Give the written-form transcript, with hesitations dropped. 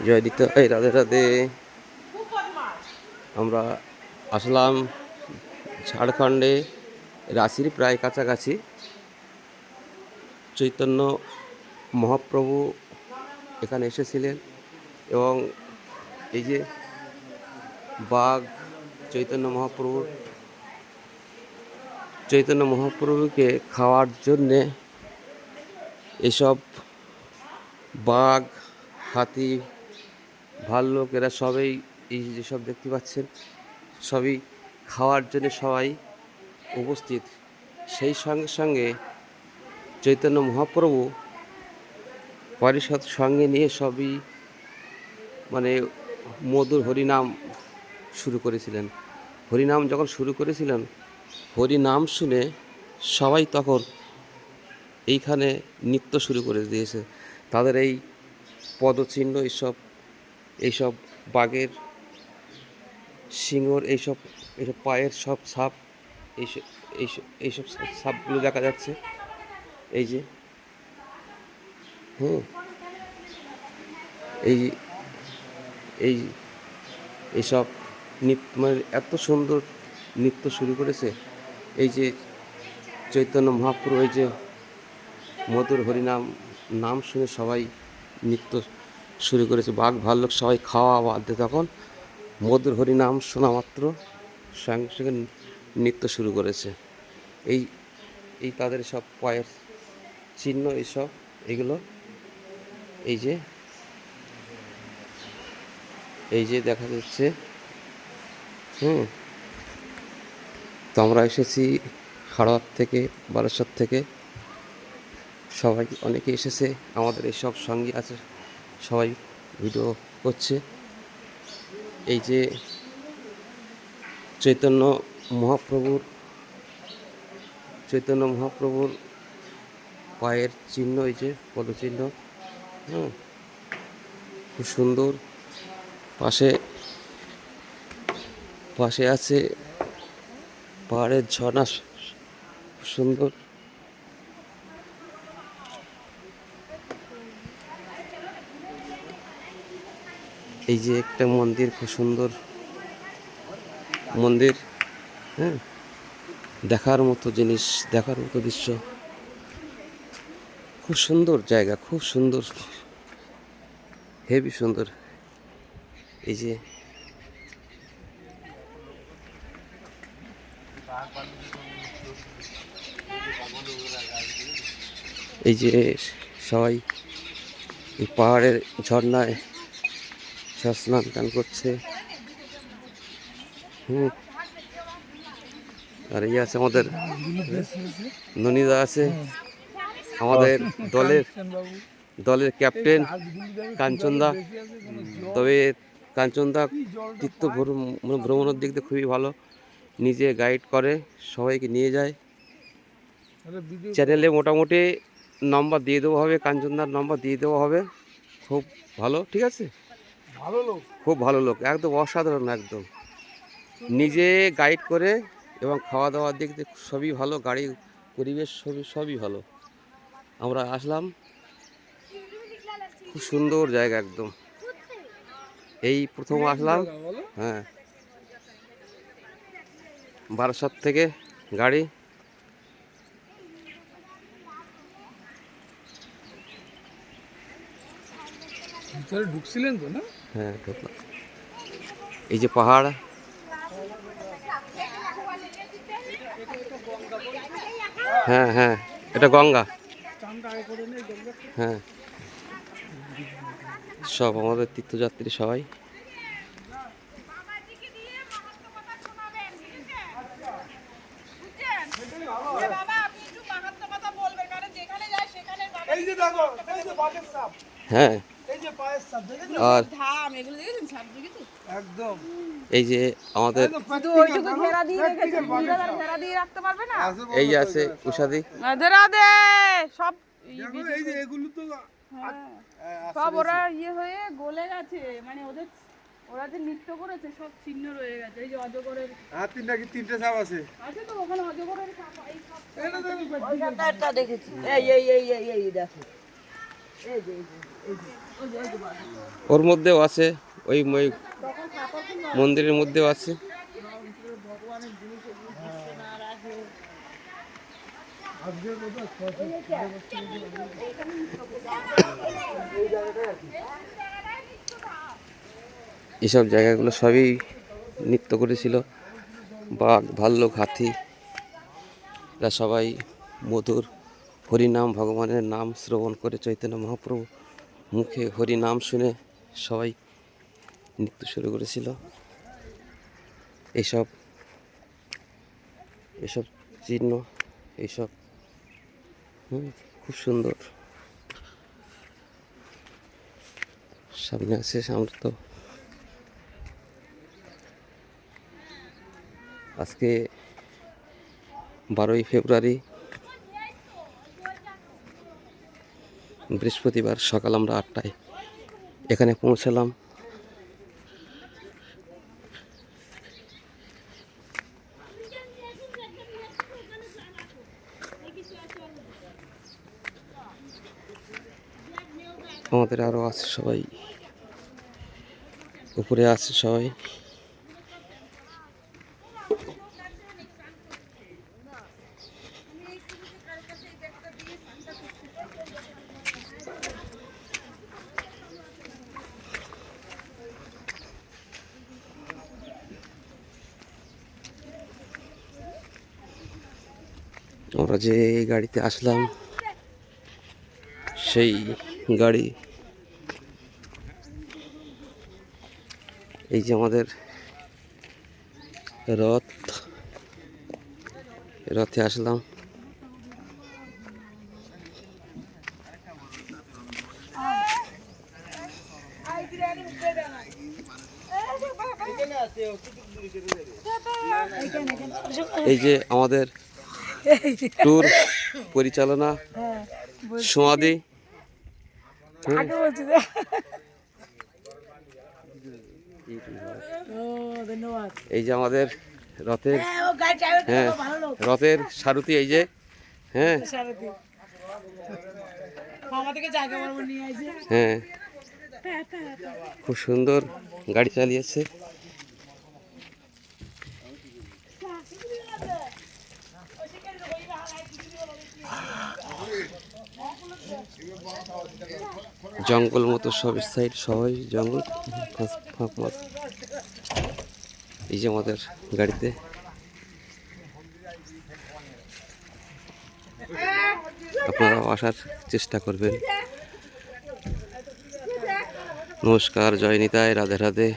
জয় দিত এই রাধে রাধে। আমরা আসলাম ঝাড়খণ্ডে, রাঁচির প্রায় কাছাকাছি। চৈতন্য মহাপ্রভু এখানে এসেছিলেন এবং এই যে বাঘ চৈতন্য মহাপ্রভুকে খাওয়ার জন্যে এসব বাঘ, হাতি, ভাল্লুক এরা সবাই, এই যেসব দেখতে পাচ্ছেন, সবই খাওয়ার জন্য সবাই উপস্থিত। সেই সঙ্গে সঙ্গে চৈতন্য মহাপ্রভু পরিষদ সঙ্গে নিয়ে সবই মানে মধুর হরিনাম শুরু করেছিলেন। হরিনাম যখন শুরু করেছিলেন, হরিনাম শুনে সবাই তখন এইখানে নৃত্য শুরু করে দিয়েছে। তাদের এই পদচিহ্ন, এইসব বাঘের সিংহর এইসব পায়ের সব ছাপ, এইসব ছাপগুলো দেখা যাচ্ছে। এই যে এই এই এইসব নৃত্য মানে এত সুন্দর নৃত্য শুরু করেছে। এই যে চৈতন্য মহাপ্রভু এই যে মধুর হরিনাম নাম শুনে সবাই নৃত্য শুরু করেছে। বাঘ ভাল্লুক সবাই খাওয়া বাদ তখন মধুর হরিনাম শোনা মাত্র সঙ্গে সঙ্গে নৃত্য শুরু করেছে। এই তাদের সব পায়ের চিহ্ন, এগুলো এই যে দেখা যাচ্ছে। তো আমরা এসেছি হাওড়া থেকে, বারাসাত থেকে, সবাই অনেকে এসেছে। আমাদের এইসব সঙ্গী আছে, সবাই ভিডিও করছে। এই যে চৈতন্য মহাপ্রভুর পায়ের চিহ্ন, এই যে পদচিহ্ন, খুব সুন্দর। পাশে আছে পাহাড়ের ঝর্ণা, সুন্দর। এই যে একটা মন্দির, খুব সুন্দর মন্দির, দেখার মতো জিনিস, দেখার মতো দৃশ্য, খুব সুন্দর জায়গা, খুব সুন্দর, হেভি সুন্দর। এই যে সবাই এই পাহাড়ের ঝর্ণায় স্নান টান করছে। আর এই আছে আমাদের ননিদা আছে, আমাদের দলের ক্যাপ্টেন কাঞ্চনদা। তবে কাঞ্চনদা তীর্থ ভ্রমণের দিক দিয়ে খুবই ভালো, নিজে গাইড করে, সবাইকে নিয়ে যায়। চ্যানেলে মোটামুটি নম্বর দিয়ে দেওয়া হবে, কাঞ্চনদার নম্বর দিয়ে দেওয়া হবে। খুব ভালো, ঠিক আছে, খুব ভালো লোক, একদম অসাধারণ, একদম নিজে গাইড করে এবং খাওয়া দাওয়ার দিক দিয়ে সবই ভালো, গাড়ির পরিবেশ সবই ভালো। আমরা আসলাম, খুব সুন্দর জায়গা একদম, এই প্রথম আসলাম। বারাসাত থেকে গাড়ি। ভিতরে ঢুকছিলেন তো না? ঢুকলাম। এই যে পাহাড়, এটা গঙ্গা। সব আমাদের তীর্থযাত্রী সবাই। আর এই যে আমাদের এই যে আছে উষাদি, সব ওরা ইয়ে হয়ে গলে গেছে, মানে ওরা যে নৃত্য করেছে সব চিহ্ন রয়ে গেছে। এই যে অজগরের তিনটে সাপ আছে তো ওখানে অজগরের দেখেছি। এই দেখো, এই যে ওর মধ্যেও আছে, ওই মন্দিরের মধ্যেও আছে। এসব জায়গাগুলো সবই নৃত্য করেছিল। বাঘ, ভাল্লুক, হাতি, এরা সবাই মধুর হরিনাম, ভগবানের নাম শ্রবণ করে চৈতন্য মহাপ্রভু মুখে হরিনাম শুনে সবাই নৃত্য শুরু করেছিল। এইসব এসব চিহ্ন, এইসব খুব সুন্দর। সামনে আছে, সামনে তো আজকে 12ই ফেব্রুয়ারি, বৃহস্পতিবার। সকাল আমরা 8টায় এখানে পৌঁছালাম। আমাদের আরও আছে, সবাই উপরে আছে সবাই। আমরা যে গাড়িতে আসলাম সেই গাড়ি, এই যে আমাদের রথে আসলাম। এই যে আমাদের ট্যুর পরিচালনা সোমাদি। এই যে আমাদের রথের, হ্যাঁ রথের সারথি, এই যে হ্যাঁ হ্যাঁ খুব সুন্দর গাড়ি চালিয়েছে। জঙ্গল মতো সব সাইড, সবাই জঙ্গল, ফাঁক মাছ। এই যে আমাদের গাড়িতে আপনারা আসার চেষ্টা করবেন। নমস্কার, জয় নিতাই, রাধে রাধে।